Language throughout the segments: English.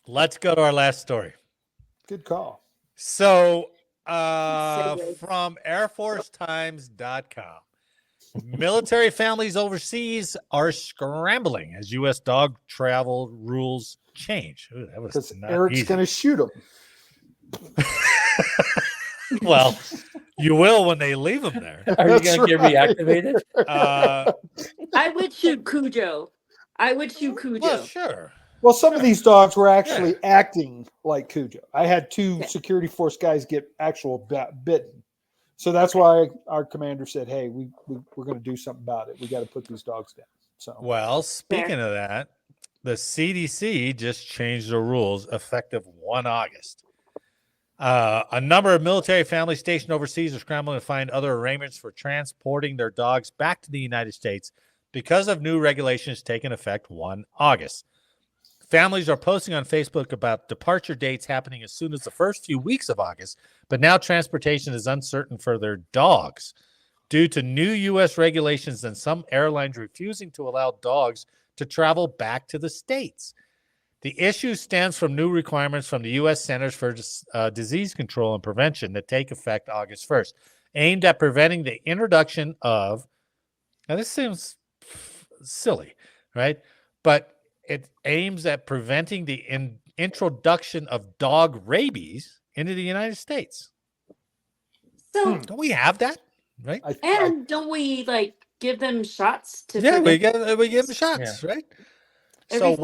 let's go to our last story. Good call. So, from airforcetimes.com, military families overseas are scrambling as U.S. dog travel rules change. Ooh, that was Because not Eric's easy. going to shoot him. Well, you will when they leave them there. Are you That's going to get right. reactivated? I would shoot Cujo. Well, sure. Well, some of these dogs were actually acting like Cujo. I had two security force guys get actual bitten. So that's why our commander said, hey, we're going to do something about it. We got to put these dogs down. So, well, speaking of that, the CDC just changed the rules effective 1 August. A number of military families stationed overseas are scrambling to find other arrangements for transporting their dogs back to the United States because of new regulations taking effect 1 August. Families are posting on Facebook about departure dates happening as soon as the first few weeks of August, but now transportation is uncertain for their dogs due to new U.S. regulations and some airlines refusing to allow dogs to travel back to the States. The issue stems from new requirements from the U.S. Centers for Disease Control and Prevention that take effect August 1st, aimed at preventing the introduction of, now this seems silly, right? But it aims at preventing the introduction of dog rabies into the United States. So don't we have that, right? Don't we give them shots to? Yeah, we give them shots, right? So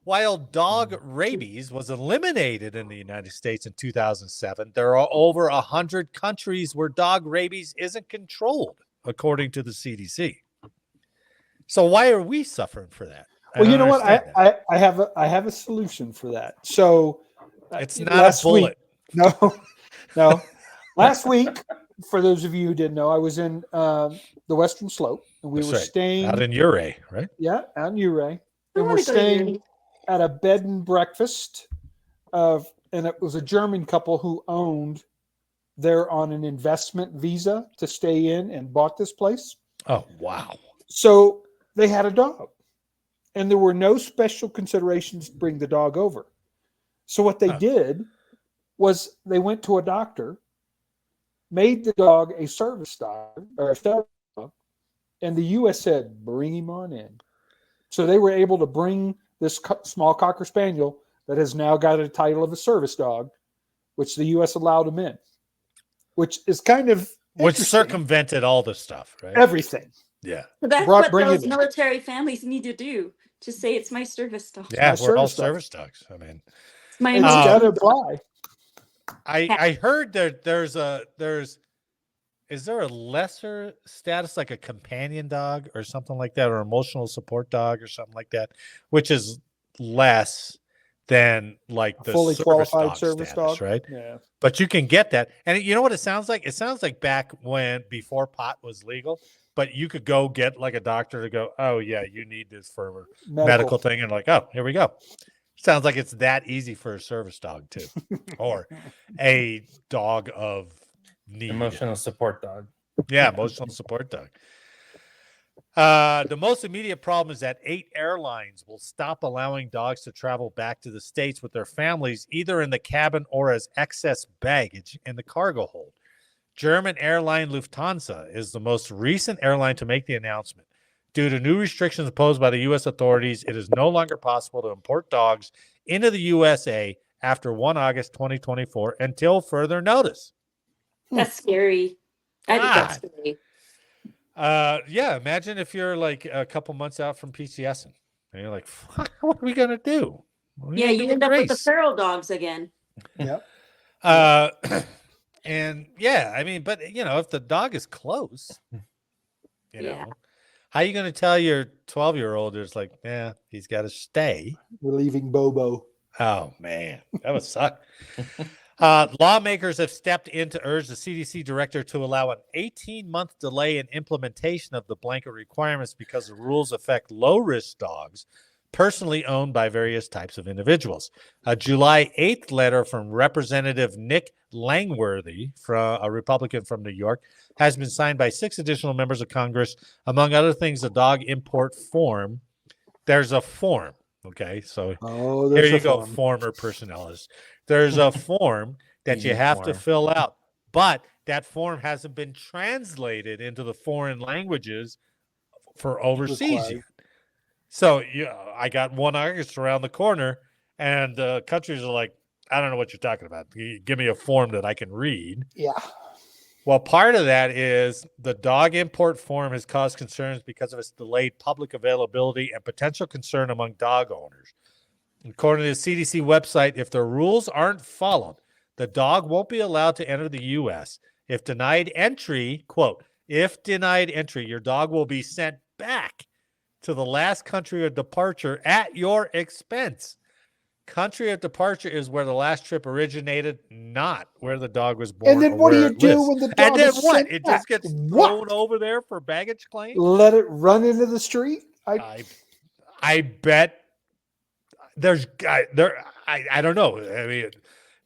while dog rabies was eliminated in the United States in 2007, there are over 100 countries where dog rabies isn't controlled, according to the CDC. So why are we suffering for that? Well, you know what? I have a solution for that. So it's not a bullet. No. Last week, for those of you who didn't know, I was in the Western Slope, and we were staying out in Ouray, right? Yeah, out in Ouray, and we're staying at a bed and breakfast and it was a German couple who owned. They're on an investment visa to stay in and bought this place. Oh, wow! So they had a dog, and there were no special considerations to bring the dog over. So what they did was they went to a doctor, made the dog a service dog, and the U.S. said, bring him on in. So they were able to bring this small Cocker Spaniel that has now got a title of a service dog, which the U.S. allowed him in, which is kind of which circumvented all the stuff, right? Everything. Yeah. So that's what those military families need to do. To say it's my service dog. Yeah, we're all service dogs. I mean, it's my got to apply. I heard is there a lesser status like a companion dog or something like that, or emotional support dog or something like that, which is less than like the fully qualified service status, dog, right? Yeah. But you can get that, and you know what it sounds like? It sounds like back before pot was legal, but you could go get like a doctor to go, oh yeah, you need this for a medical thing, and like, oh, here we go. Sounds like it's that easy for a service dog too, or a dog of need. Emotional support dog. Yeah, emotional support dog. The most immediate problem is that 8 airlines will stop allowing dogs to travel back to the States with their families, either in the cabin or as excess baggage in the cargo hold. German airline Lufthansa is the most recent airline to make the announcement. Due to new restrictions imposed by the U.S. authorities, it is no longer possible to import dogs into the USA after 1 August 2024 until further notice. That's scary. I think that's scary. Yeah, imagine if you're like a couple months out from PCSing and you're like, what are we going to do? Yeah, you end up with the feral dogs again. Yep. And yeah, I mean, but if the dog is close, you know, how are you going to tell your 12-year-old is like, yeah, he's got to stay? We're leaving Bobo. Oh man, that would suck. Lawmakers have stepped in to urge the CDC director to allow an 18-month delay in implementation of the blanket requirements because the rules affect low-risk dogs personally owned by various types of individuals. A July 8th letter from Representative Nick Langworthy, a Republican from New York, has been signed by 6 additional members of Congress. Among other things, the dog import form. There's a form, Okay, so Oh, here there's you a go, form. former personnelist. There's a form that you Easy have to form. fill out, but that form hasn't been translated into the foreign languages for overseas Required. yet. So I got 1 August around the corner, and the countries are like, I don't know what you're talking about. Give me a form that I can read. Yeah. Well, part of that is the dog import form has caused concerns because of its delayed public availability and potential concern among dog owners. According to the CDC website, if the rules aren't followed, the dog won't be allowed to enter the U.S. If denied entry, quote, if denied entry, your dog will be sent back to the last country of departure at your expense. Country of departure is where the last trip originated, not where the dog was born. And then or what do where you it do lives. when the And dog then is what? sent It back? just gets What? thrown over there for baggage claim? Let it run into the street? I bet there's I don't know. I mean,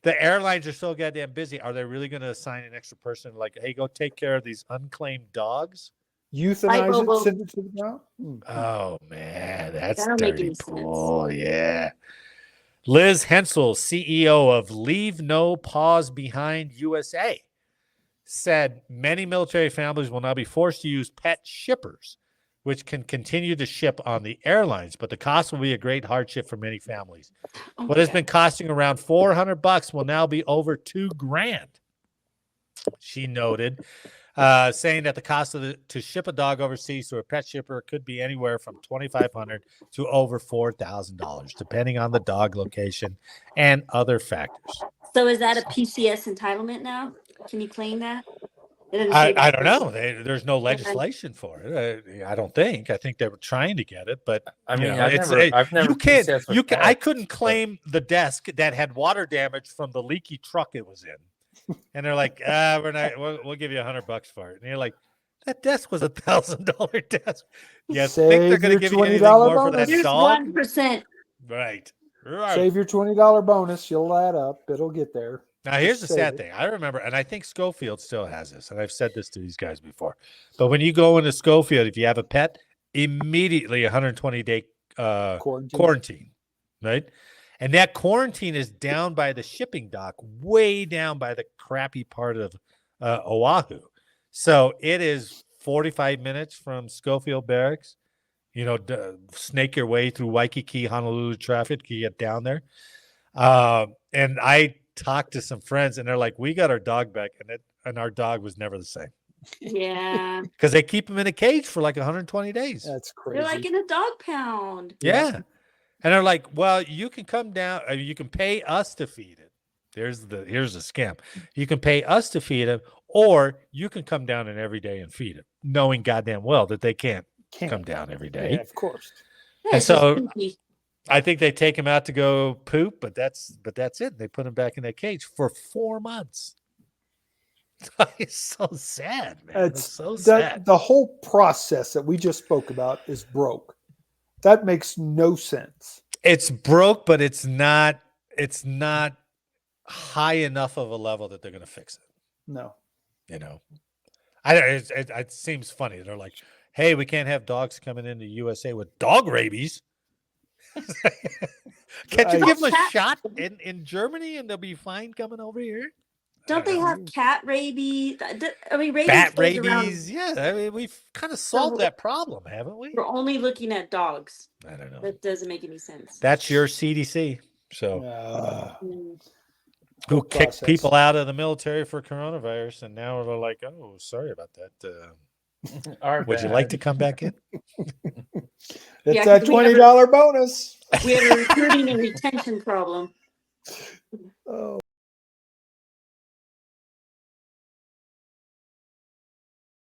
the airlines are so goddamn busy. Are they really going to assign an extra person like, hey, go take care of these unclaimed dogs? Euthanize it, Bobo. send it to the ground? Oh man, that's That don't make dirty any sense. pool. Yeah. Liz Hensel, CEO of Leave No Pause Behind USA, said many military families will now be forced to use pet shippers, which can continue to ship on the airlines, but the cost will be a great hardship for many families. Oh What my has God. been costing around $400 will now be over $2,000. She noted, saying that the cost to ship a dog overseas to a pet shipper could be anywhere from $2,500 to over $4,000, depending on the dog location and other factors. So is that a PCS entitlement now? Can you claim that? It doesn't say I that. don't know. There's no legislation for it. I don't think. I think they were trying to get it, but I you mean, know, I've never You can't. PCS with You can, I pets, couldn't but- claim the desk that had water damage from the leaky truck it was in, and they're like, we're not. We'll give you $100 for it, and you're like, that desk was $1,000 desk. You think they're Save going to your give you anything $20 more for that bonus. Here's dog? 1%. Right. Save your $20 bonus. You'll add up. It'll get there. Now, here's the Just sad save it. thing. I remember, and I think Schofield still has this, and I've said this to these guys before. But when you go into Schofield, if you have a pet, immediately 120-day quarantine, right? And that quarantine is down by the shipping dock, way down by the crappy part of Oahu. So it is 45 minutes from Schofield Barracks. You know, snake your way through Waikiki, Honolulu traffic to get down there. And I talked to some friends, and they're like, "We got our dog back, and our dog was never the same Yeah. because they keep him in a cage for like 120 days." That's crazy. They're like in a dog pound. Yeah. And they're like, "Well, you can come down. You can pay us to feed it. Here's the scam. You can pay us to feed it, or you can come down and every day and feed it, knowing goddamn well that they can't come down every day." Yeah, of course. Yeah, And it's just so- kinky. I think they take him out to go poop, but that's it. They put him back in that cage for 4 months. It's so sad, man. It's so sad. The whole process that we just spoke about is broke. That makes no sense. It's broke, but it's not high enough of a level that they're going to fix it. No. You know, it seems funny. They're like, "Hey, we can't have dogs coming into USA with dog rabies." Can't you give them a shot in Germany and they'll be fine coming over here? Don't they have cat rabies? I mean, rabies Bat goes around. rabies? Yeah, I mean, we've kind of solved that problem, haven't we? We're only looking at dogs. I don't know. That doesn't make any sense. That's your CDC. So Mm. who whole kicked process. people out of the military for coronavirus, and now they're like, "Oh, sorry about that. Would you like to come back in?" It's Yeah, that 'cause we $20 bonus. We have a recruiting and retention problem. Oh